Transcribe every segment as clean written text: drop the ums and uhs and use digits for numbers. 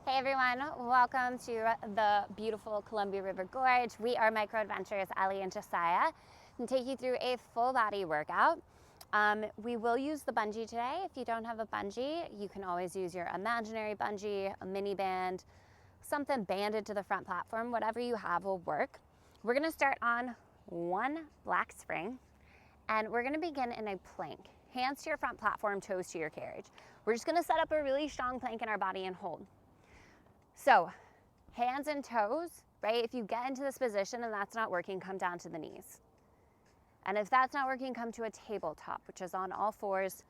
Hey everyone, welcome to the beautiful Columbia River Gorge. We are Micro Adventures, Ellie and Josiah, and take you through a full body workout. We will use the bungee today. If you don't have a bungee, you can always use your imaginary bungee, a mini band, something banded to the front platform, whatever you have will work. We're gonna start on one black spring, and we're gonna begin in a plank. Hands to your front platform, toes to your carriage. We're just gonna set up a really strong plank in our body and hold. So hands and toes, right? If you get into this position and that's not working, come down to the knees. And if that's not working, come to a tabletop, which is on all fours,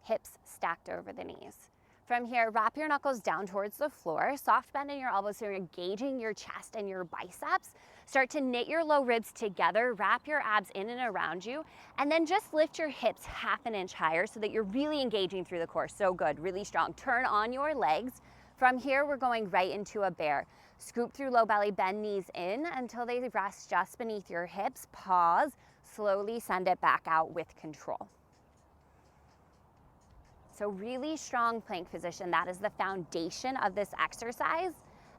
hips stacked over the knees. From here, wrap your knuckles down towards the floor, soft bend in your elbows so you're engaging your chest and your biceps. Start to knit your low ribs together, wrap your abs in and around you, and then just lift your hips half an inch higher so that you're really engaging through the core. So good, really strong. Turn on your legs. From here, we're going right into a bear. Scoop through low belly, bend knees in until they rest just beneath your hips. Pause, slowly send it back out with control. So really strong plank position. That is the foundation of this exercise.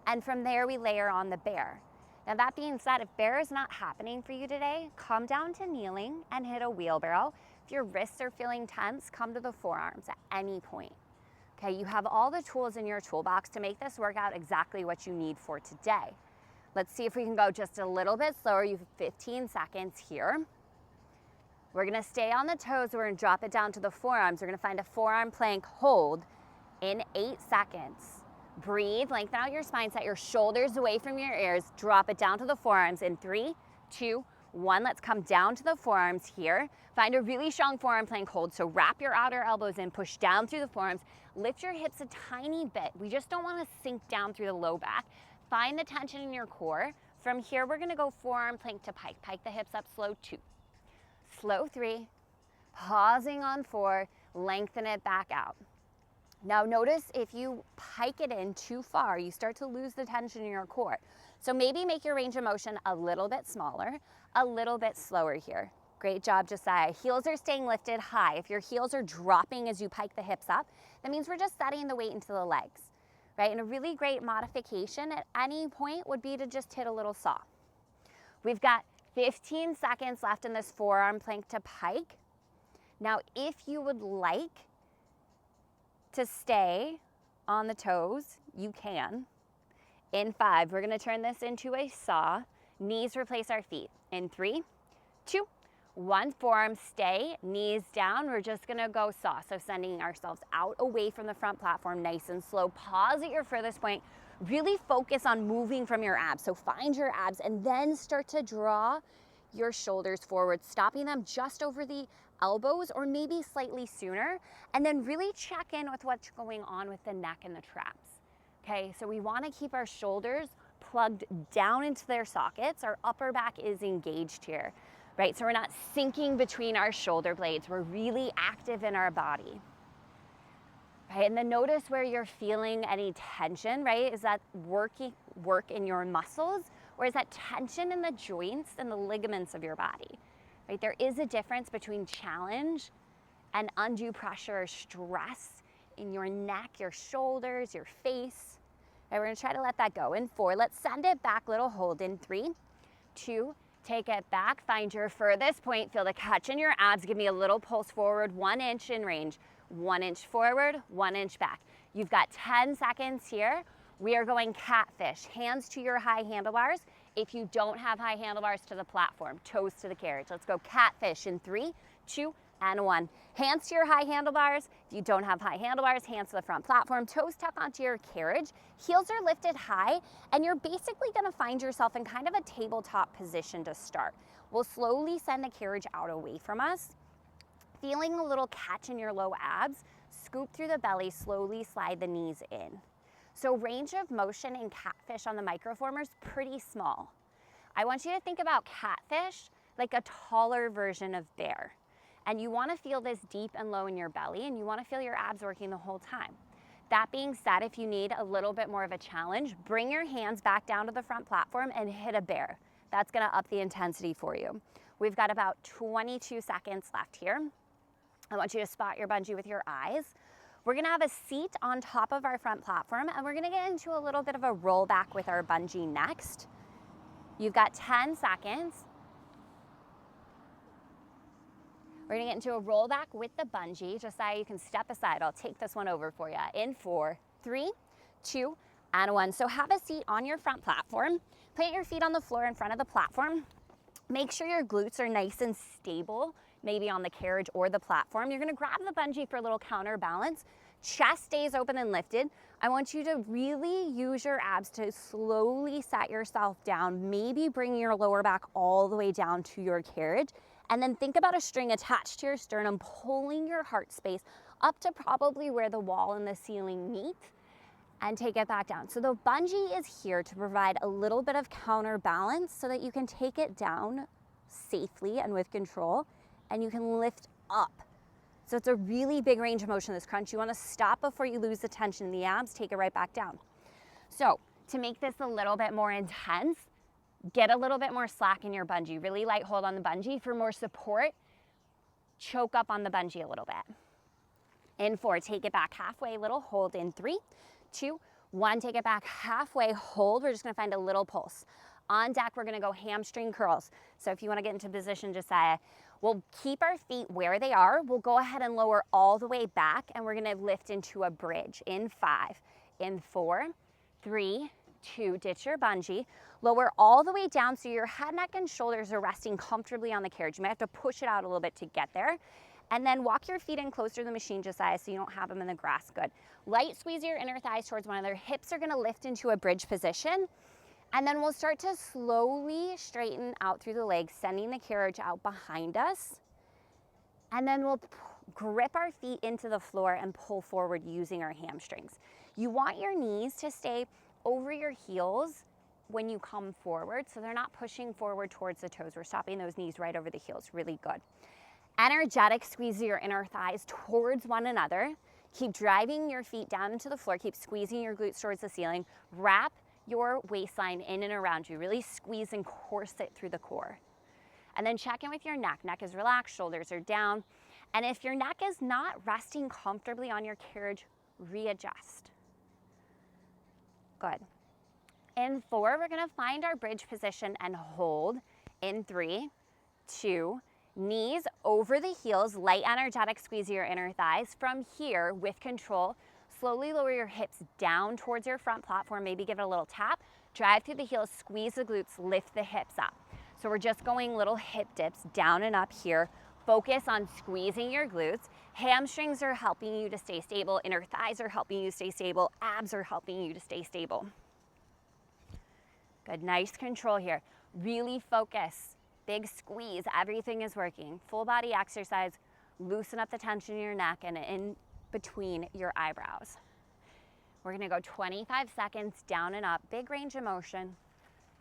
And from there, we layer on the bear. Now that being said, if bear is not happening for you today, come down to kneeling and hit a wheelbarrow. If your wrists are feeling tense, come to the forearms at any point. Okay, you have all the tools in your toolbox to make this workout exactly what you need for today. Let's see if we can go just a little bit slower. You have 15 seconds here. We're gonna stay on the toes. We're gonna drop it down to the forearms. We're gonna find a forearm plank hold in 8 seconds. Breathe, lengthen out your spine, set your shoulders away from your ears. Drop it down to the forearms in 3, 2, 1. Let's come down to the forearms here. Find a really strong forearm plank hold. So wrap your outer elbows in, push down through the forearms. Lift your hips a tiny bit. We just don't want to sink down through the low back. Find the tension in your core. From here, we're going to go forearm plank to pike. Pike the hips up, slow 2. Slow 3. Pausing on 4. Lengthen it back out. Now notice if you pike it in too far, you start to lose the tension in your core. So maybe make your range of motion a little bit smaller, a little bit slower here. Great job, Josiah. Heels are staying lifted high. If your heels are dropping as you pike the hips up, that means we're just setting the weight into the legs, right? And a really great modification at any point would be to just hit a little saw. We've got 15 seconds left in this forearm plank to pike. Now, if you would like to stay on the toes, you can. In 5, we're gonna turn this into a saw. Knees replace our feet. In 3, 2, 1, forearm stay, knees down. We're just gonna go saw. So sending ourselves out away from the front platform, nice and slow. Pause at your furthest point. Really focus on moving from your abs. So find your abs and then start to draw your shoulders forward, stopping them just over the elbows or maybe slightly sooner. And then really check in with what's going on with the neck and the traps. Okay, so we wanna keep our shoulders plugged down into their sockets. Our upper back is engaged here. Right, so we're not sinking between our shoulder blades. We're really active in our body. Right, and then notice where you're feeling any tension, right? Is that work in your muscles, or is that tension in the joints and the ligaments of your body? Right, there is a difference between challenge and undue pressure or stress in your neck, your shoulders, your face. Right, we're gonna try to let that go. In 4, let's send it back, little hold in 3, 2, take it back, find your furthest point, feel the catch in your abs, give me a little pulse forward, 1 inch in range, 1 inch forward, 1 inch back. You've got 10 seconds here. We are going catfish, hands to your high handlebars. If you don't have high handlebars, to the platform, toes to the carriage. Let's go catfish in 3, 2, and 1. Hands to your high handlebars. If you don't have high handlebars, hands to the front platform, toes tuck onto your carriage, heels are lifted high, and you're basically gonna find yourself in kind of a tabletop position to start. We'll slowly send the carriage out away from us. Feeling a little catch in your low abs, scoop through the belly, slowly slide the knees in. So range of motion in catfish on the microformer is pretty small. I want you to think about catfish like a taller version of bear. And you wanna feel this deep and low in your belly, and you wanna feel your abs working the whole time. That being said, if you need a little bit more of a challenge, bring your hands back down to the front platform and hit a bear. That's gonna up the intensity for you. We've got about 22 seconds left here. I want you to spot your bungee with your eyes. We're gonna have a seat on top of our front platform, and we're gonna get into a little bit of a rollback with our bungee next. You've got 10 seconds. We're gonna get into a rollback with the bungee. Josiah, you can step aside. I'll take this one over for you. In 4, 3, 2, and 1. So have a seat on your front platform. Plant your feet on the floor in front of the platform. Make sure your glutes are nice and stable, maybe on the carriage or the platform. You're gonna grab the bungee for a little counterbalance. Chest stays open and lifted. I want you to really use your abs to slowly set yourself down. Maybe bring your lower back all the way down to your carriage. And then think about a string attached to your sternum, pulling your heart space up to probably where the wall and the ceiling meet, and take it back down. So the bungee is here to provide a little bit of counterbalance so that you can take it down safely and with control, and you can lift up. So it's a really big range of motion, this crunch. You wanna stop before you lose the tension in the abs, take it right back down. So to make this a little bit more intense, get a little bit more slack in your bungee. Really light hold on the bungee. For more support, choke up on the bungee a little bit. In 4, take it back halfway, little hold. In 3, 2, 1, take it back halfway, hold. We're just gonna find a little pulse. On deck, we're gonna go hamstring curls. So if you wanna get into position, Josiah, we'll keep our feet where they are. We'll go ahead and lower all the way back, and we're gonna lift into a bridge. In 5, in 4, 3, 2, ditch your bungee. Lower all the way down so your head, neck, and shoulders are resting comfortably on the carriage. You might have to push it out a little bit to get there. And then walk your feet in closer to the machine, Josiah, so you don't have them in the grass. Good. Light squeeze your inner thighs towards one another. Hips are gonna lift into a bridge position. And then we'll start to slowly straighten out through the legs, sending the carriage out behind us. And then we'll grip our feet into the floor and pull forward using our hamstrings. You want your knees to stay over your heels when you come forward, so they're not pushing forward towards the toes. We're stopping those knees right over the heels. Really good. Energetic, squeeze your inner thighs towards one another. Keep driving your feet down into the floor. Keep squeezing your glutes towards the ceiling. Wrap your waistline in and around you. Really squeeze and corset through the core. And then check in with your neck. Neck is relaxed, shoulders are down. And if your neck is not resting comfortably on your carriage, readjust. Good. In 4, we're gonna find our bridge position and hold. In 3, 2, knees over the heels, light energetic squeeze your inner thighs. From here, with control, slowly lower your hips down towards your front platform, maybe give it a little tap. Drive through the heels, squeeze the glutes, lift the hips up. So we're just going little hip dips down and up here. Focus on squeezing your glutes. Hamstrings are helping you to stay stable. Inner thighs are helping you stay stable. Abs are helping you to stay stable. Good, nice control here. Really focus, big squeeze, everything is working. Full body exercise, loosen up the tension in your neck and in between your eyebrows. We're gonna go 25 seconds down and up, big range of motion,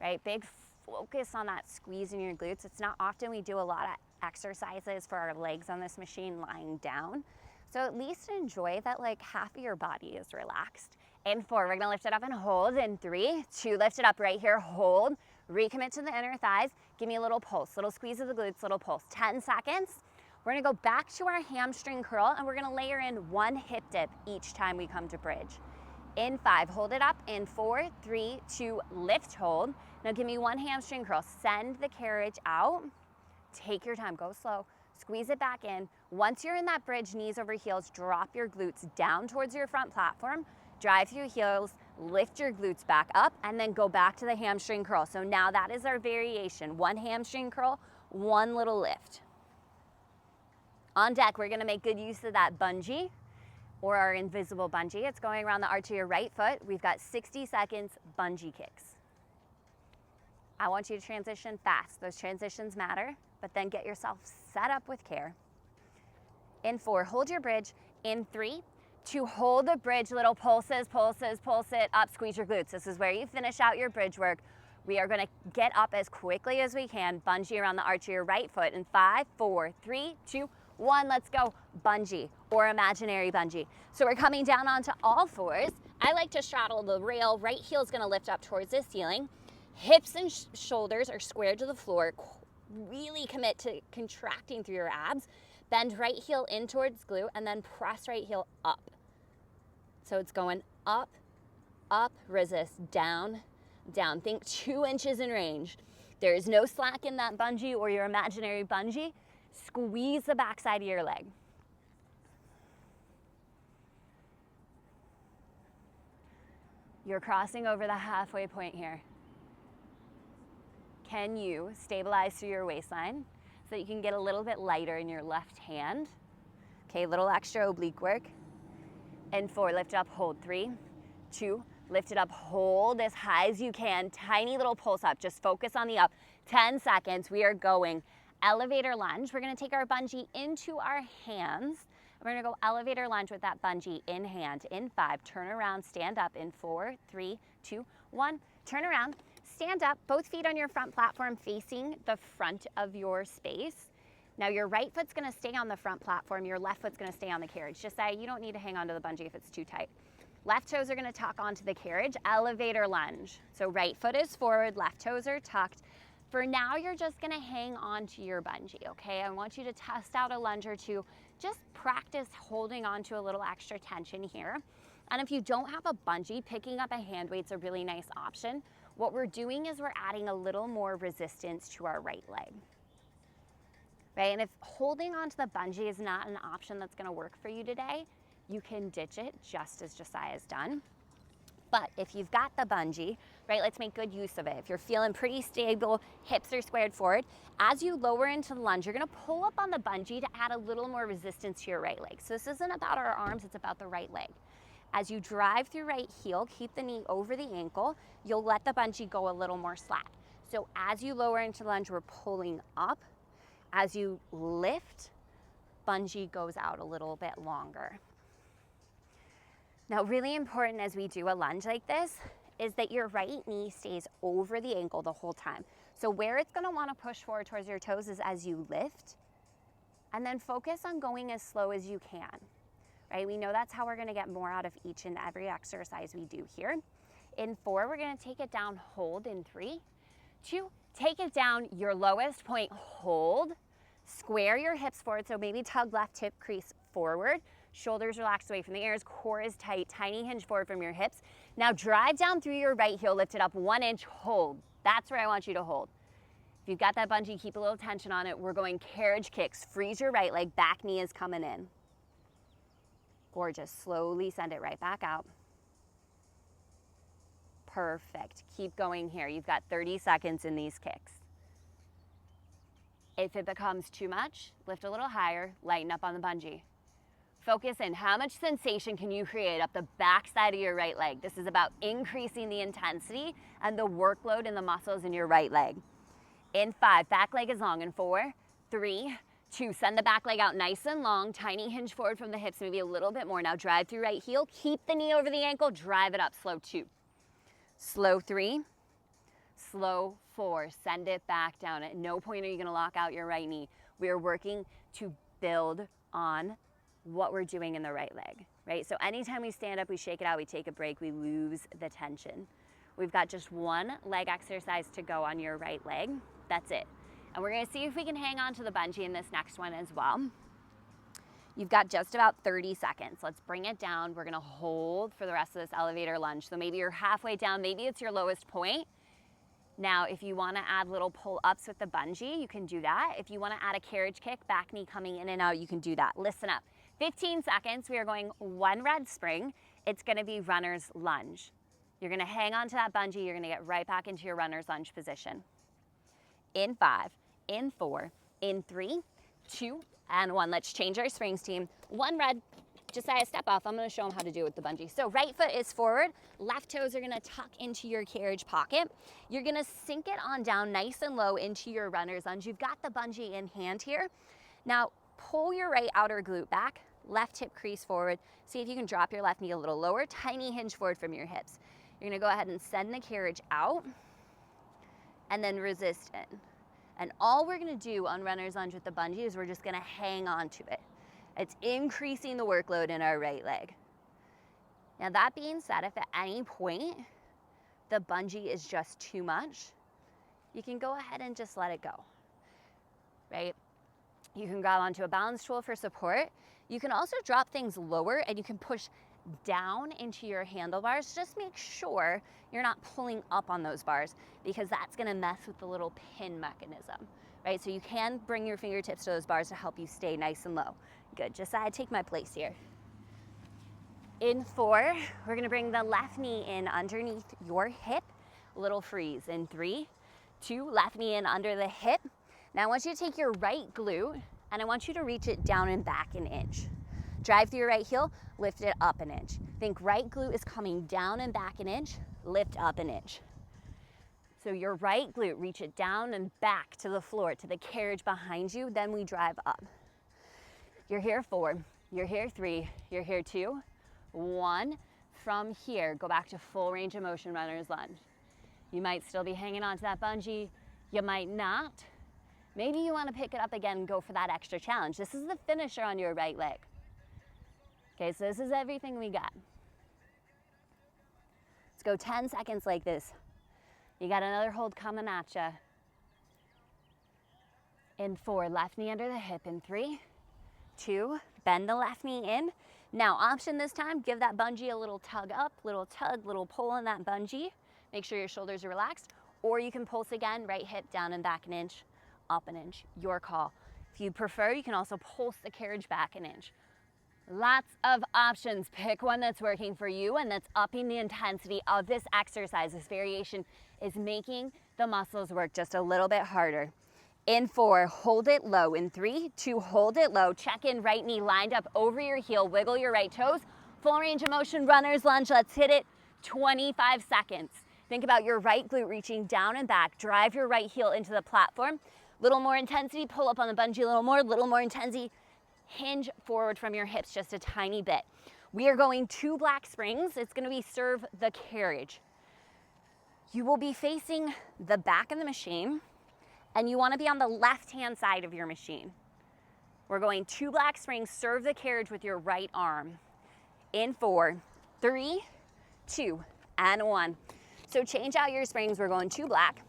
right? Big focus on that squeeze in your glutes. It's not often we do a lot of exercises for our legs on this machine lying down. So at least enjoy that like half of your body is relaxed. In 4, we're gonna lift it up and hold. In 3, 2, lift it up right here, hold. Recommit to the inner thighs. Give me a little pulse, little squeeze of the glutes, little pulse. 10 seconds. We're gonna go back to our hamstring curl and we're gonna layer in 1 hip dip each time we come to bridge. In 5, hold it up. In 4, 3, 2, lift, hold. Now give me 1 hamstring curl. Send the carriage out. Take your time, go slow. Squeeze it back in. Once you're in that bridge, knees over heels, drop your glutes down towards your front platform. Drive through heels, lift your glutes back up, and then go back to the hamstring curl. So now that is our variation. 1 hamstring curl, 1 little lift. On deck, we're gonna make good use of that bungee or our invisible bungee. It's going around the arch of your right foot. We've got 60 seconds bungee kicks. I want you to transition fast. Those transitions matter, but then get yourself set up with care. In 4, hold your bridge. In 3, 2, hold the bridge, little pulses, pulses, pulse it up, squeeze your glutes. This is where you finish out your bridge work. We are gonna get up as quickly as we can, bungee around the arch of your right foot. In 5, 4, 3, 2, 1, let's go. Bungee or imaginary bungee. So we're coming down onto all fours. I like to straddle the rail. Right heel's gonna lift up towards the ceiling. Hips and shoulders are squared to the floor. Really commit to contracting through your abs. Bend right heel in towards glute and then press right heel up. So it's going up, up, resist, down, down. Think 2 inches in range. There is no slack in that bungee or your imaginary bungee. Squeeze the backside of your leg. You're crossing over the halfway point here. Can you stabilize through your waistline so that you can get a little bit lighter in your left hand? Okay, little extra oblique work. And 4, lift up, hold. 3, 2, lift it up, hold as high as you can. Tiny little pulse up, just focus on the up. 10 seconds, we are going. Elevator lunge, we're gonna take our bungee into our hands. We're gonna go elevator lunge with that bungee in hand. In 5, turn around, stand up. In 4, 3, 2, 1, turn around, stand up, both feet on your front platform facing the front of your space. Now your right foot's gonna stay on the front platform, your left foot's gonna stay on the carriage. Just say you don't need to hang onto the bungee if it's too tight. Left toes are gonna tuck onto the carriage, elevator lunge. So right foot is forward, left toes are tucked. For now, you're just gonna hang on to your bungee, okay? I want you to test out a lunge or two. Just practice holding on to a little extra tension here. And if you don't have a bungee, picking up a hand weight's a really nice option. What we're doing is we're adding a little more resistance to our right leg, right? And if holding onto the bungee is not an option that's gonna work for you today, you can ditch it just as Josiah's done. But if you've got the bungee, right, let's make good use of it. If you're feeling pretty stable, hips are squared forward, as you lower into the lunge, you're gonna pull up on the bungee to add a little more resistance to your right leg. So this isn't about our arms, it's about the right leg. As you drive through right heel, keep the knee over the ankle, you'll let the bungee go a little more slack. So as you lower into lunge, we're pulling up. As you lift, bungee goes out a little bit longer. Now, really important as we do a lunge like this is that your right knee stays over the ankle the whole time. So where it's gonna wanna push forward towards your toes is as you lift, and then focus on going as slow as you can, right? We know that's how we're gonna get more out of each and every exercise we do here. In 4, we're gonna take it down, hold. In 3, 2, take it down, your lowest point, hold. Square your hips forward, so maybe tug left hip crease forward. Shoulders relaxed away from the ears, core is tight, tiny hinge forward from your hips. Now drive down through your right heel, lift it up 1 inch, hold. That's where I want you to hold. If you've got that bungee, keep a little tension on it. We're going carriage kicks. Freeze your right leg, back knee is coming in. Gorgeous, slowly send it right back out. Perfect, keep going here. You've got 30 seconds in these kicks. If it becomes too much, lift a little higher, lighten up on the bungee. Focus in, how much sensation can you create up the back side of your right leg? This is about increasing the intensity and the workload in the muscles in your right leg. In 5, back leg is long. In 4, 3, 2, send the back leg out nice and long, tiny hinge forward from the hips, maybe a little bit more. Now drive through right heel, keep the knee over the ankle, drive it up, slow 2. Slow 3, slow 4, send it back down. At no point are you gonna lock out your right knee. We are working to build on what we're doing in the right leg, right? So anytime we stand up, we shake it out, we take a break, we lose the tension. We've got just 1 leg exercise to go on your right leg. That's it. And we're gonna see if we can hang on to the bungee in this next one as well. You've got just about 30 seconds. Let's bring it down. We're gonna hold for the rest of this elevator lunge. So maybe you're halfway down, maybe it's your lowest point. Now, if you wanna add little pull-ups with the bungee, you can do that. If you wanna add a carriage kick, back knee coming in and out, you can do that. Listen up. 15 seconds, we are going 1 red spring. It's gonna be runner's lunge. You're gonna hang on to that bungee, you're gonna get right back into your runner's lunge position. In 5, in 4, in 3, 2, and 1. Let's change our springs, team. 1 red, Josiah, step off. I'm gonna show them how to do it with the bungee. So right foot is forward, left toes are gonna tuck into your carriage pocket. You're gonna sink it on down nice and low into your runner's lunge. You've got the bungee in hand here. Now, pull your right outer glute back, left hip crease forward. See if you can drop your left knee a little lower, tiny hinge forward from your hips. You're gonna go ahead and send the carriage out and then resist in. And all we're gonna do on runner's lunge with the bungee is we're just gonna hang on to it. It's increasing the workload in our right leg. Now that being said, if at any point the bungee is just too much, you can go ahead and just let it go, right? You can grab onto a balance tool for support. You can also drop things lower and you can push down into your handlebars. Just make sure you're not pulling up on those bars because that's gonna mess with the little pin mechanism, right? So you can bring your fingertips to those bars to help you stay nice and low. Good, just so I take my place here. In 4, we're gonna bring the left knee in underneath your hip, little freeze. In 3, 2, left knee in under the hip. Now I want you to take your right glute and I want you to reach it down and back an inch. Drive through your right heel, lift it up an inch. Think right glute is coming down and back an inch, lift up an inch. So your right glute, reach it down and back to the floor, to the carriage behind you, then we drive up. You're here 4, you're here 3, you're here 2, 1. From here, go back to full range of motion runner's lunge. You might still be hanging on to that bungee, you might not. Maybe you want to pick it up again and go for that extra challenge. This is the finisher on your right leg. Okay, so this is everything we got. Let's go 10 seconds like this. You got another hold coming at you. In 4, left knee under the hip. In 3, 2, bend the left knee in. Now, option this time, give that bungee a little tug up, little tug, little pull on that bungee. Make sure your shoulders are relaxed. Or you can pulse again, right hip down and back an inch, up an inch, your call. If you prefer, you can also pulse the carriage back an inch. Lots of options. Pick one that's working for you and that's upping the intensity of this exercise. This variation is making the muscles work just a little bit harder. In 4, hold it low. In 3, 2, hold it low. Check in, right knee lined up over your heel. Wiggle your right toes. Full range of motion, runner's lunge. Let's hit it 25 seconds. Think about your right glute reaching down and back. Drive your right heel into the platform. Little more intensity, pull up on the bungee a little more intensity. Hinge forward from your hips just a tiny bit. We are going 2 black springs. It's gonna be serve the carriage. You will be facing the back of the machine and you wanna be on the left-hand side of your machine. We're going 2 black springs, serve the carriage with your right arm. In 4, 3, 2, and 1. So change out your springs, we're going 2 black.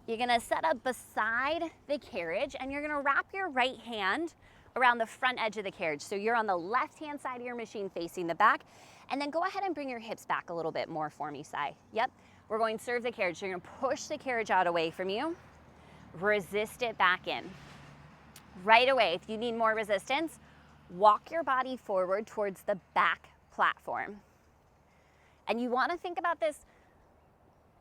You're gonna set up beside the carriage and you're gonna wrap your right hand around the front edge of the carriage. So you're on the left-hand side of your machine facing the back, and then go ahead and bring your hips back a little bit more for me, Sai. Yep, we're going to serve the carriage. So you're gonna push the carriage out away from you, resist it back in. Right away, if you need more resistance, walk your body forward towards the back platform. And you wanna think about this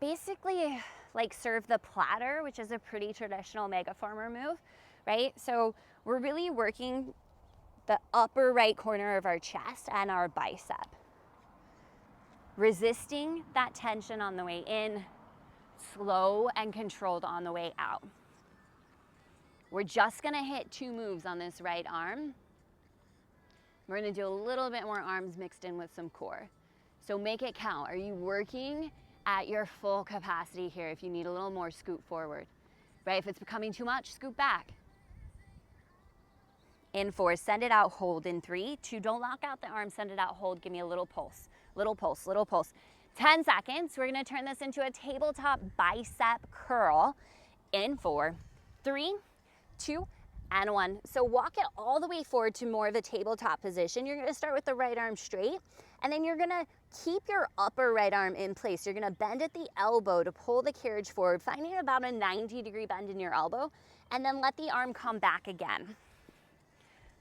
basically like serve the platter, which is a pretty traditional Microformer move, right? So we're really working the upper right corner of our chest and our bicep. Resisting that tension on the way in, slow and controlled on the way out. We're just gonna hit 2 moves on this right arm. We're gonna do a little bit more arms mixed in with some core. So make it count. Are you working at your full capacity here? If you need a little more, scoot forward, right? If it's becoming too much, scoot back. In 4, send it out, hold. In 3, 2, don't lock out the arm, send it out, hold. Give me a little pulse, little pulse, little pulse. 10 seconds, we're gonna turn this into a tabletop bicep curl. In 4, 3, 2, and 1. So walk it all the way forward to more of a tabletop position. You're gonna start with the right arm straight, and then you're gonna keep your upper right arm in place. You're gonna bend at the elbow to pull the carriage forward, finding about a 90-degree bend in your elbow, and then let the arm come back again.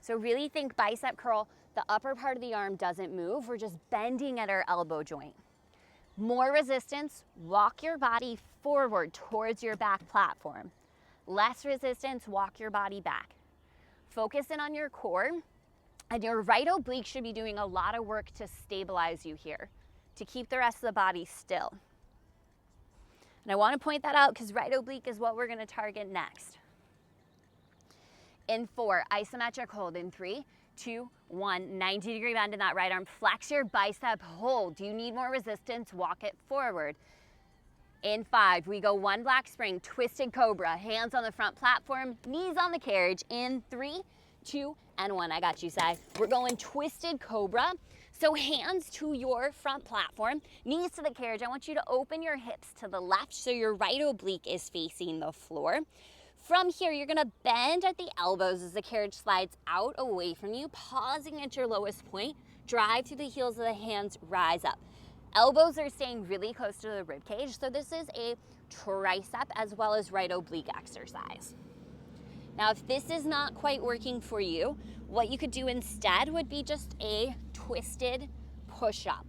So really think bicep curl, the upper part of the arm doesn't move, we're just bending at our elbow joint. More resistance, walk your body forward towards your back platform. Less resistance, walk your body back. Focus in on your core, and your right oblique should be doing a lot of work to stabilize you here, to keep the rest of the body still. And I want to point that out because right oblique is what we're going to target next. In 4, isometric hold. In 3, 2, 1, 90-degree bend in that right arm. Flex your bicep, hold. Do you need more resistance? Walk it forward. In 5, we go 1 black spring, twisted cobra, hands on the front platform, knees on the carriage. In 3, 2, and 1. I got you, Sai. We're going twisted cobra. So hands to your front platform, knees to the carriage. I want you to open your hips to the left so your right oblique is facing the floor. From here, you're gonna bend at the elbows as the carriage slides out away from you, pausing at your lowest point. drive through the heels of the hands, rise up. Elbows are staying really close to the rib cage, so this is a tricep as well as right oblique exercise. Now, if this is not quite working for you, what you could do instead would be just a twisted push-up,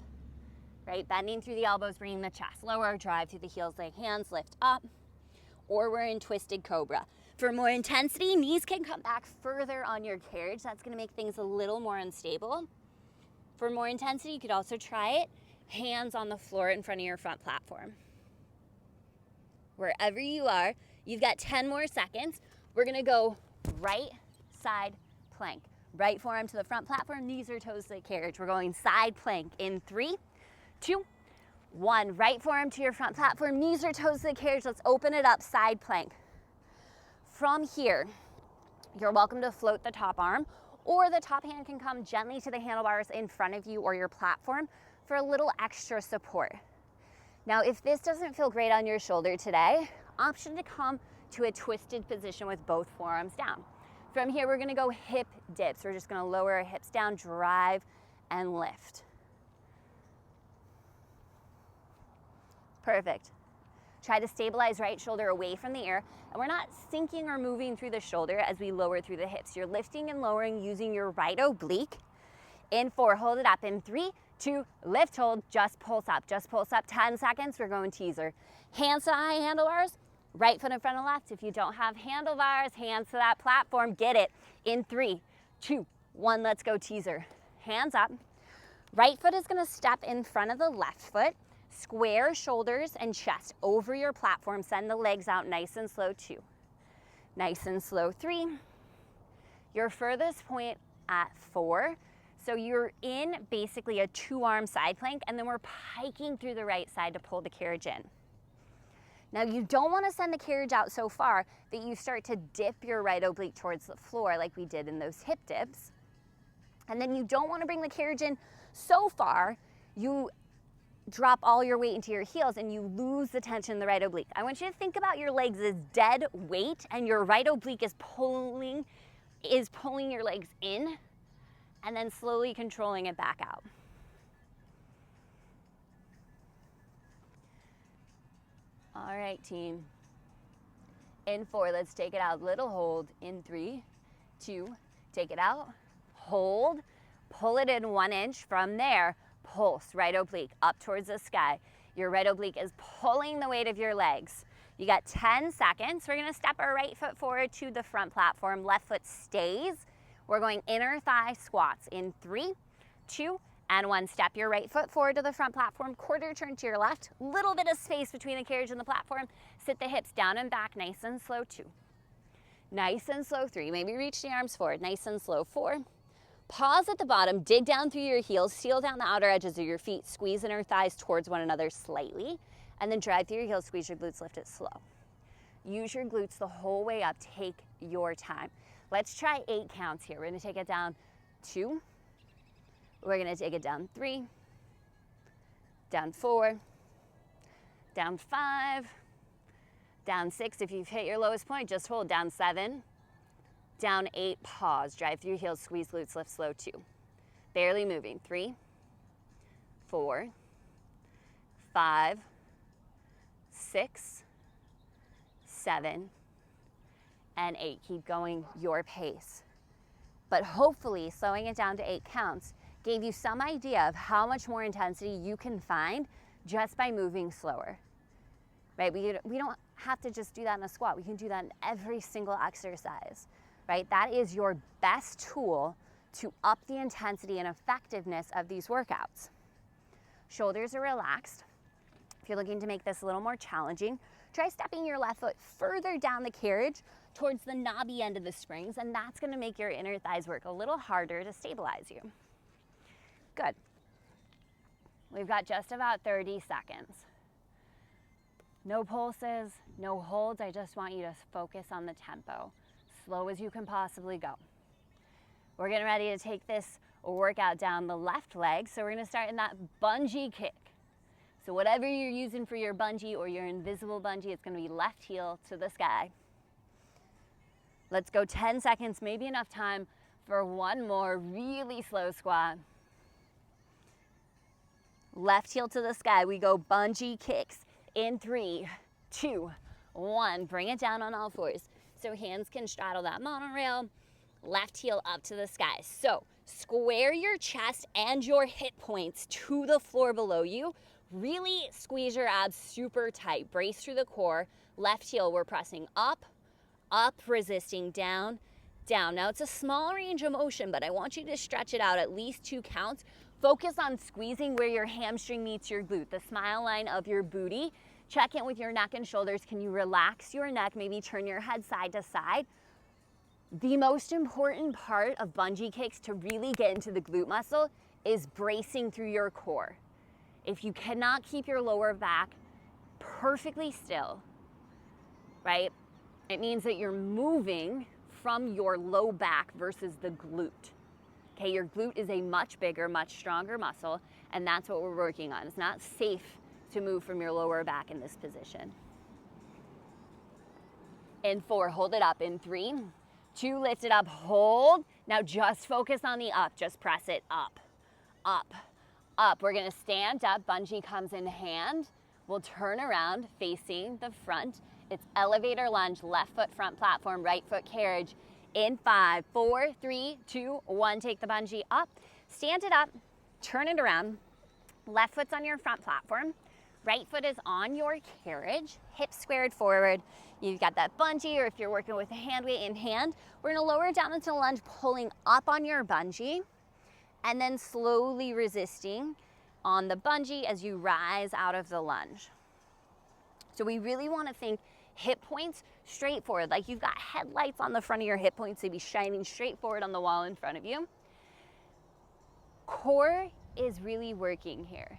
right? Bending through the elbows, bringing the chest lower, drive through the heels, the hands lift up, or we're in twisted cobra. For more intensity, knees can come back further on your carriage. That's gonna make things a little more unstable. For more intensity, you could also try it, hands on the floor in front of your front platform. Wherever you are, you've got 10 more seconds. We're gonna go right side plank. Right forearm to the front platform, knees or toes to the carriage. We're going side plank in 3, 2, 1. Right forearm to your front platform, knees or toes to the carriage. Let's open it up, side plank. From here, you're welcome to float the top arm, or the top hand can come gently to the handlebars in front of you or your platform for a little extra support. Now, if this doesn't feel great on your shoulder today, option to come to a twisted position with both forearms down. From here, we're gonna go hip dips. We're just gonna lower our hips down, drive, and lift. Perfect. Try to stabilize right shoulder away from the ear, and we're not sinking or moving through the shoulder as we lower through the hips. You're lifting and lowering using your right oblique. In 4, hold it up. In 3, 2, lift, hold, just pulse up. Just pulse up, 10 seconds, we're going teaser. Hands to high handlebars, right foot in front of left. If you don't have handlebars, hands to that platform, get it. In 3, 2, 1, let's go teaser. Hands up. Right foot is gonna step in front of the left foot. Square shoulders and chest over your platform. Send the legs out nice and slow, 2. Nice and slow, 3. Your furthest point at 4. So you're in basically a 2-arm side plank, and then we're piking through the right side to pull the carriage in. Now, you don't want to send the carriage out so far that you start to dip your right oblique towards the floor like we did in those hip dips. And then you don't want to bring the carriage in so far you drop all your weight into your heels and you lose the tension in the right oblique. I want you to think about your legs as dead weight, and your right oblique is pulling your legs in and then slowly controlling it back out. All right, team. In 4, let's take it out. Little hold. In 3, 2, take it out. Hold. Pull it in 1 inch. From there, pulse, right oblique up towards the sky. Your right oblique is pulling the weight of your legs. You got 10 seconds. We're gonna step our right foot forward to the front platform. Left foot stays. We're going inner thigh squats in 3, 2, and 1. Step your right foot forward to the front platform, quarter turn to your left, little bit of space between the carriage and the platform. Sit the hips down and back, nice and slow, 2. Nice and slow, 3. Maybe reach the arms forward, nice and slow, 4. Pause at the bottom, dig down through your heels, seal down the outer edges of your feet, squeeze inner thighs towards one another slightly, and then drive through your heels, squeeze your glutes, lift it slow. Use your glutes the whole way up, take your time. Let's try 8 counts here. We're gonna take it down 2, we're gonna take it down 3, down 4, down 5, down 6. If you've hit your lowest point, just hold. Down 7, down 8, pause. Drive through your heels, squeeze glutes, lift slow, 2. Barely moving, 3, 4, 5, 6, 7, and 8. Keep going your pace. But hopefully slowing it down to 8 counts gave you some idea of how much more intensity you can find just by moving slower, right? We don't have to just do that in a squat. We can do that in every single exercise, right? That is your best tool to up the intensity and effectiveness of these workouts. Shoulders are relaxed. If you're looking to make this a little more challenging, try stepping your left foot further down the carriage towards the knobby end of the springs, and that's gonna make your inner thighs work a little harder to stabilize you. Good. We've got just about 30 seconds. No pulses, no holds. I just want you to focus on the tempo, slow as you can possibly go. We're getting ready to take this workout down the left leg, so we're gonna start in that bungee kick. So whatever you're using for your bungee or your invisible bungee, it's gonna be left heel to the sky. Let's go 10 seconds, maybe enough time for one more really slow squat. left heel to the sky. We go bungee kicks in 3, 2, 1. Bring it down on all fours. So hands can straddle that monorail, left heel up to the sky. So square your chest and your hip points to the floor below you. Really squeeze your abs super tight. Brace through the core. Left heel, we're pressing up, up, resisting down, down. Now it's a small range of motion, but I want you to stretch it out at least 2 counts. Focus on squeezing where your hamstring meets your glute, the smile line of your booty. Check in with your neck and shoulders. Can you relax your neck? Maybe turn your head side to side. The most important part of bungee kicks to really get into the glute muscle is bracing through your core. If you cannot keep your lower back perfectly still, right, it means that you're moving from your low back versus the glute. Okay, your glute is a much bigger, much stronger muscle, and that's what we're working on. It's not safe to move from your lower back in this position. In 4, hold it up. In 3, 2, lift it up, hold. Now just focus on the up, just press it up, up, up. We're gonna stand up, bungee comes in hand. We'll turn around facing the front. It's elevator lunge, left foot front platform, right foot carriage. In 5, 4, 3, 2, 1, take the bungee up. Stand it up, turn it around. Left foot's on your front platform. Right foot is on your carriage, hips squared forward. You've got that bungee, or if you're working with a hand weight in hand, we're gonna lower it down into lunge, pulling up on your bungee, and then slowly resisting on the bungee as you rise out of the lunge. So we really wanna think hip points straight forward, like you've got headlights on the front of your hip points, they'd be shining straight forward on the wall in front of you. Core is really working here.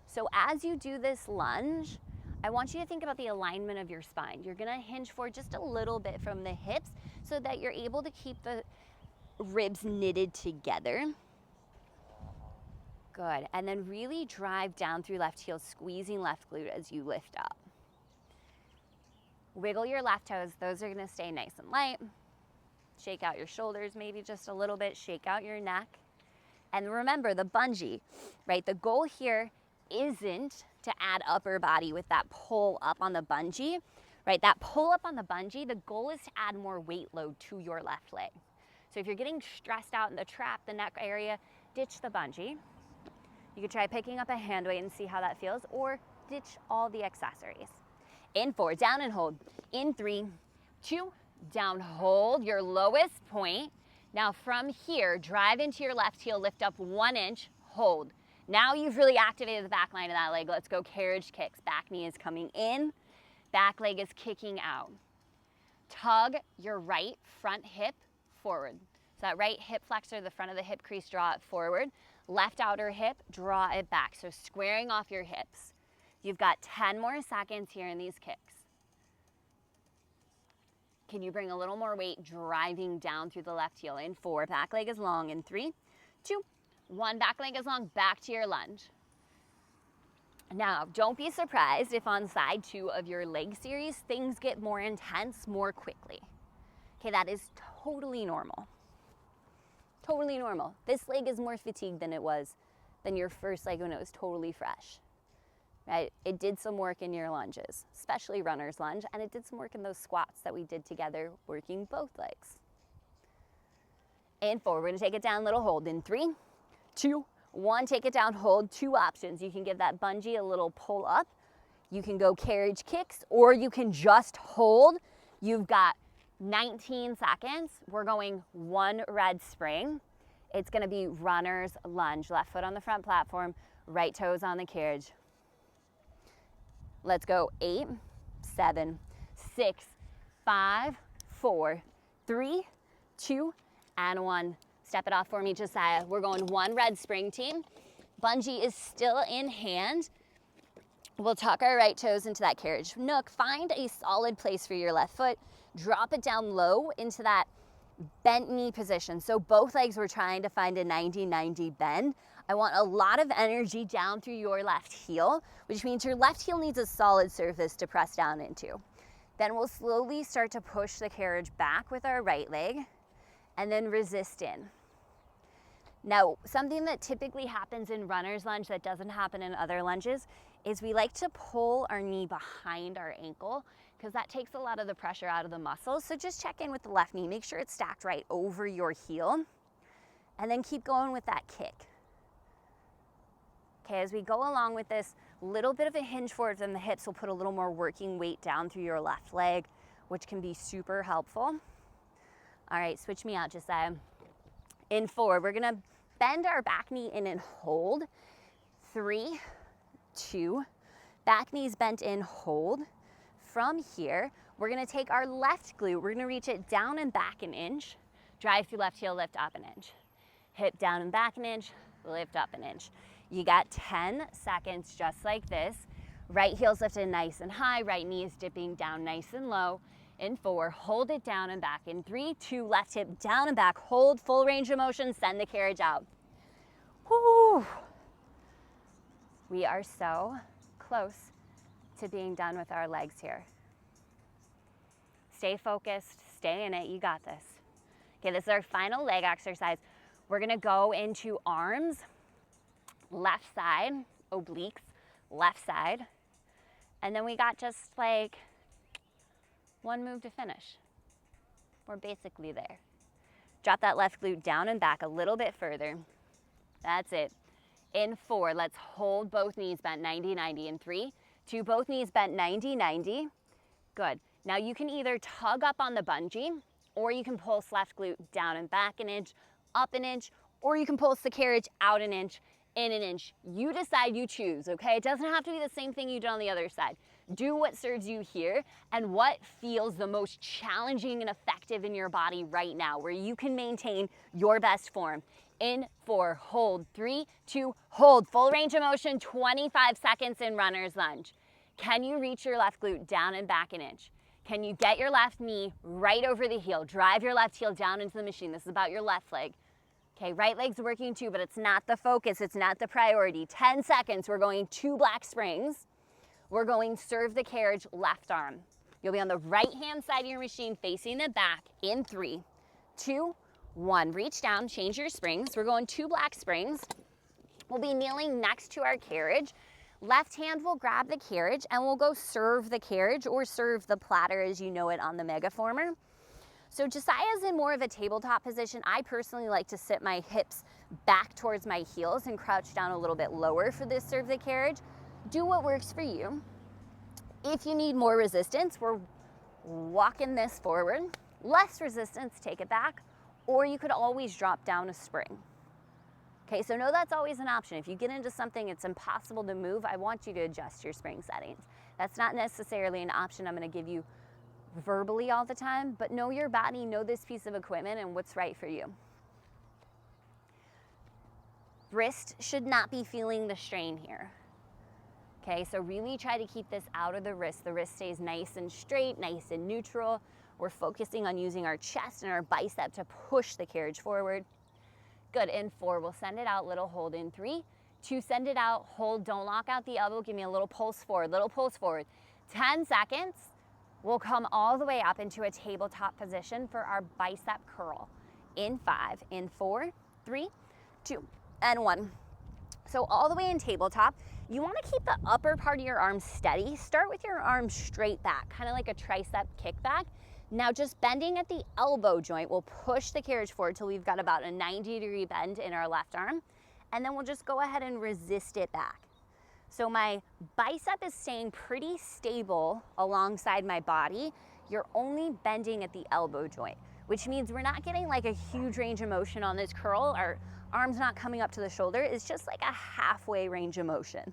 So as you do this lunge, I want you to think about the alignment of your spine. You're gonna hinge forward just a little bit from the hips so that you're able to keep the ribs knitted together. Good, and then really drive down through left heel, squeezing left glute as you lift up. Wiggle your left toes, those are gonna stay nice and light. Shake out your shoulders maybe just a little bit, shake out your neck. And remember the bungee, right? The goal here isn't to add upper body with that pull up on the bungee, right? That pull up on the bungee, the goal is to add more weight load to your left leg. So if you're getting stressed out in the trap, the neck area, ditch the bungee. You could try picking up a hand weight and see how that feels, or ditch all the accessories. In 4, down and hold. In 3, 2, down, hold your lowest point. Now from here, drive into your left heel, lift up 1 inch, hold. Now you've really activated the back line of that leg. Let's go carriage kicks. Back knee is coming in, back leg is kicking out. Tug your right front hip forward. So that right hip flexor, the front of the hip crease, draw it forward. Left outer hip, draw it back. So squaring off your hips. You've got 10 more seconds here in these kicks. Can you bring a little more weight driving down through the left heel? In 4, back leg is long. In 3, 2, 1, back leg is long, back to your lunge. Now, don't be surprised if on side 2 of your leg series, things get more intense more quickly. Okay, that is totally normal. Totally normal. This leg is more fatigued than your first leg when it was totally fresh. Right? It did some work in your lunges, especially runner's lunge, and it did some work in those squats that we did together, working both legs. In 4, we're gonna take it down, little hold. In 3, 2, 1, take it down, hold. 2 options. You can give that bungee a little pull up. You can go carriage kicks, or you can just hold. You've got 19 seconds. We're going 1 red spring. It's gonna be runner's lunge. Left foot on the front platform, right toes on the carriage. Let's go. 8, 7, 6, 5, 4, 3, 2, and 1. Step it off for me, Josiah. We're going 1 red spring, team. Bungee is still in hand. We'll tuck our right toes into that carriage nook. Find a solid place for your left foot. Drop it down low into that bent knee position. So both legs, we're trying to find a 90-90 bend. I want a lot of energy down through your left heel, which means your left heel needs a solid surface to press down into. Then we'll slowly start to push the carriage back with our right leg and then resist in. Now, something that typically happens in runner's lunge that doesn't happen in other lunges is we like to pull our knee behind our ankle because that takes a lot of the pressure out of the muscles. So just check in with the left knee, make sure it's stacked right over your heel, and then keep going with that kick. Okay, as we go along with this, little bit of a hinge forward from the hips will put a little more working weight down through your left leg, which can be super helpful. All right, switch me out, Josiah. In 4, we're gonna bend our back knee in and hold. 3, 2, back knee's bent in, hold. From here, we're gonna take our left glute, we're gonna reach it down and back an inch, drive through left heel, lift up an inch. Hip down and back an inch, lift up an inch. You got 10 seconds just like this. Right heel's lifted nice and high, right knee is dipping down nice and low. In 4, hold it down and back. In 3, 2, left hip down and back. Hold, full range of motion, send the carriage out. Woo! We are so close to being done with our legs here. Stay focused, stay in it, you got this. Okay, this is our final leg exercise. We're gonna go into arms, left side, obliques, left side, and then we got just like 1 move to finish. We're basically there. Drop that left glute down and back a little bit further. That's it. In 4, let's hold both knees bent 90-90. In 3, 2, both knees bent 90-90. Good. Now you can either tug up on the bungee, or you can pulse left glute down and back an inch, up an inch, or you can pulse the carriage out an inch, in an inch. You decide, you choose, okay? It doesn't have to be the same thing you did on the other side. Do what serves you here and what feels the most challenging and effective in your body right now, where you can maintain your best form. In 4, hold. 3, 2, hold. Full range of motion, 25 seconds in runner's lunge. Can you reach your left glute down and back an inch? Can you get your left knee right over the heel? Drive your left heel down into the machine. This is about your left leg. Okay, right leg's working too, but it's not the focus, it's not the priority. 10 seconds, we're going 2 black springs. We're going serve the carriage, left arm. You'll be on the right-hand side of your machine facing the back in 3, 2, 1. Reach down, change your springs. We're going 2 black springs. We'll be kneeling next to our carriage. Left hand will grab the carriage and we'll go serve the carriage or serve the platter as you know it on the Microformer. So Josiah's in more of a tabletop position. I personally like to sit my hips back towards my heels and crouch down a little bit lower for this serve the carriage. Do what works for you. If you need more resistance, we're walking this forward. Less resistance, take it back, or you could always drop down a spring. Okay, so no, that's always an option. If you get into something it's impossible to move, I want you to adjust your spring settings. That's not necessarily an option I'm gonna give you verbally all the time, but know your body, know this piece of equipment and what's right for you. Wrist should not be feeling the strain here. Okay, so really try to keep this out of the wrist. The wrist stays nice and straight, nice and neutral. We're focusing on using our chest and our bicep to push the carriage forward. Good. In 4, we'll send it out, little hold. In 3, 2, send it out, hold, don't lock out the elbow, give me a little pulse forward, 10 seconds. We'll come all the way up into a tabletop position for our bicep curl. In 5, in 4, 3, 2, and 1. So all the way in tabletop, you want to keep the upper part of your arms steady. Start with your arms straight back, kind of like a tricep kickback. Now just bending at the elbow joint, we'll push the carriage forward till we've got about a 90-degree bend in our left arm, and then we'll just go ahead and resist it back. So my bicep is staying pretty stable alongside my body. You're only bending at the elbow joint, which means we're not getting like a huge range of motion on this curl. Our arm's not coming up to the shoulder. It's just like a halfway range of motion.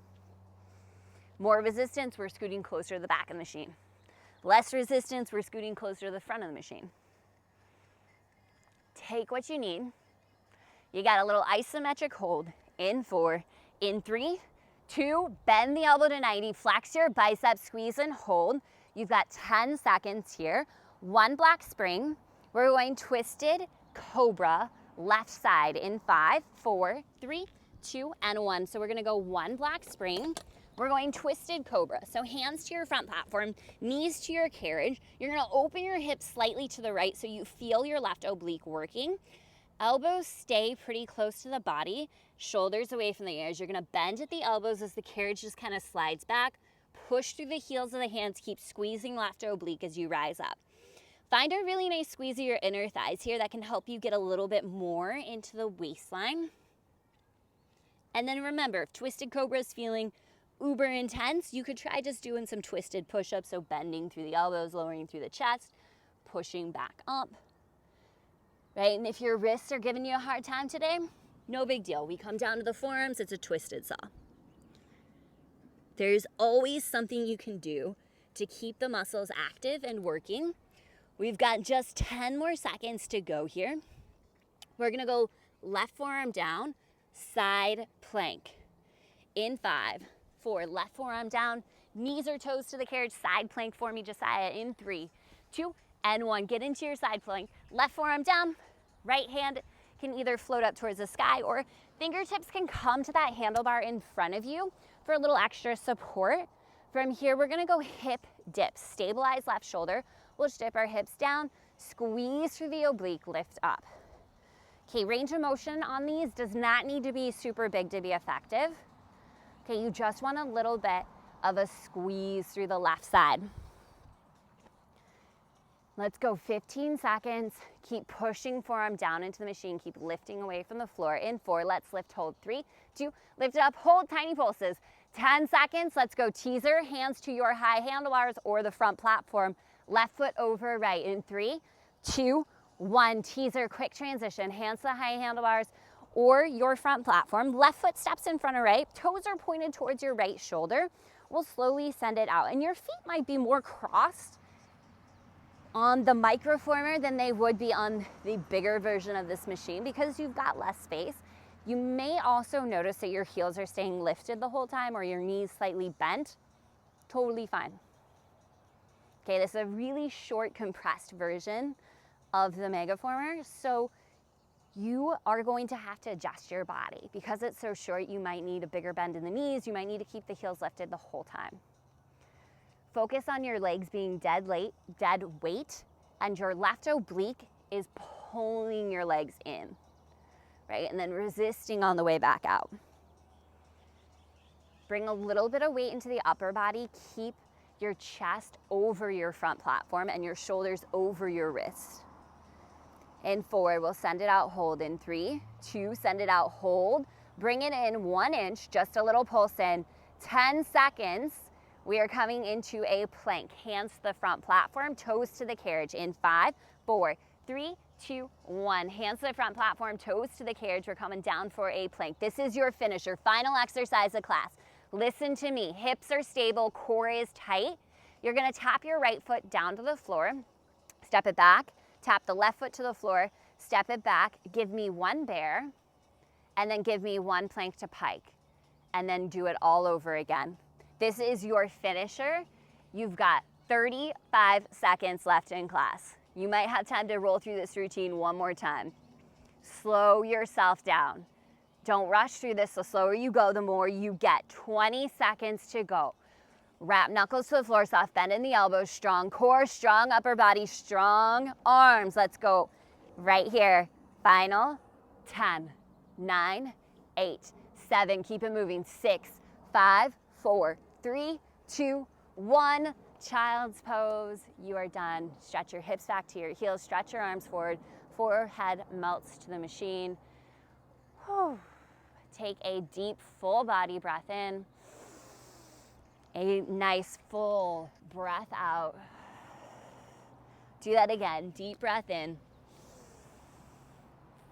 More resistance, we're scooting closer to the back of the machine. Less resistance, we're scooting closer to the front of the machine. Take what you need. You got a little isometric hold. In 4, in 3, 2, bend the elbow to 90, flex your biceps, squeeze and hold. You've got 10 seconds here. 1 black spring. We're going twisted cobra, left side in 5, 4, 3, 2, and 1. So we're gonna go 1 black spring. We're going twisted cobra. So hands to your front platform, knees to your carriage. You're gonna open your hips slightly to the right so you feel your left oblique working. Elbows stay pretty close to the body, shoulders away from the ears. You're gonna bend at the elbows as the carriage just kind of slides back. Push through the heels of the hands, keep squeezing left oblique as you rise up. Find a really nice squeeze of your inner thighs here that can help you get a little bit more into the waistline. And then remember, if Twisted Cobra is feeling uber intense, you could try just doing some twisted push-ups, so bending through the elbows, lowering through the chest, pushing back up. Right, and if your wrists are giving you a hard time today, no big deal. We come down to the forearms, it's a twisted saw. There's always something you can do to keep the muscles active and working. We've got just 10 more seconds to go here. We're gonna go left forearm down, side plank. In 5, 4, left forearm down, knees or toes to the carriage, side plank for me, Josiah, in 3, 2, and 1. Get into your side plank. Left forearm down, right hand can either float up towards the sky or fingertips can come to that handlebar in front of you for a little extra support. From here, we're gonna go hip dip. Stabilize left shoulder. We'll dip our hips down, squeeze through the oblique, lift up. Okay, range of motion on these does not need to be super big to be effective. Okay, you just want a little bit of a squeeze through the left side. Let's go 15 seconds. Keep pushing forearm down into the machine. Keep lifting away from the floor. In 4, let's lift, hold. 3, 2, lift it up, hold, tiny pulses. 10 seconds, let's go teaser, hands to your high handlebars or the front platform. Left foot over right in 3, 2, 1. Teaser, quick transition. Hands to the high handlebars or your front platform. Left foot steps in front of right. Toes are pointed towards your right shoulder. We'll slowly send it out. And your feet might be more crossed on the Microformer than they would be on the bigger version of this machine because you've got less space. You may also notice that your heels are staying lifted the whole time or your knees slightly bent. Totally fine. Okay, this is a really short, compressed version of the Megaformer, so you are going to have to adjust your body. Because it's so short, you might need a bigger bend in the knees, you might need to keep the heels lifted the whole time. Focus on your legs being dead weight, and your left oblique is pulling your legs in, right? And then resisting on the way back out. Bring a little bit of weight into the upper body, keep your chest over your front platform and your shoulders over your wrist. In 4, we'll send it out, hold. In 3, 2, send it out, hold. Bring it in 1 inch, just a little pulse in. 10 seconds, we are coming into a plank. Hands to the front platform, toes to the carriage. In 5, 4, 3, 2, 1. Hands to the front platform, toes to the carriage. We're coming down for a plank. This is your finisher, final exercise of class. Listen to me, hips are stable, core is tight. You're gonna tap your right foot down to the floor, step it back, tap the left foot to the floor, step it back, give me 1 bear, and then give me 1 plank to pike, and then do it all over again. This is your finisher. You've got 35 seconds left in class. You might have time to roll through this routine 1 more time. Slow yourself down. Don't rush through this. The slower you go, the more you get. 20 seconds to go. Wrap knuckles to the floor, soft bend in the elbows, strong core, strong upper body, strong arms. Let's go right here. Final 10, 9, 8, 7. Keep it moving. 6, 5, 4, 3, 2, 1. Child's pose. You are done. Stretch your hips back to your heels. Stretch your arms forward. Forehead melts to the machine. Whew. Take a deep, full body breath in. A nice, full breath out. Do that again. Deep breath in.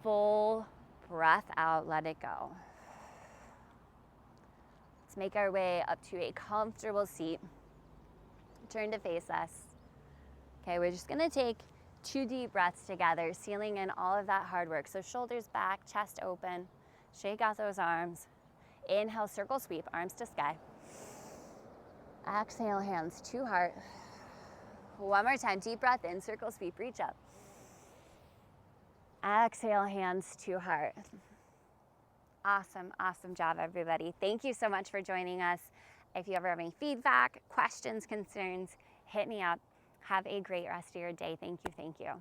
Full breath out. Let it go. Let's make our way up to a comfortable seat. Turn to face us. Okay, we're just gonna take 2 deep breaths together, sealing in all of that hard work. So shoulders back, chest open. Shake out those arms. Inhale, circle sweep, arms to sky. Exhale, hands to heart. 1 more time, deep breath in, circle sweep, reach up. Exhale, hands to heart. Awesome, awesome job, everybody. Thank you so much for joining us. If you ever have any feedback, questions, concerns, hit me up. Have a great rest of your day. Thank you, thank you.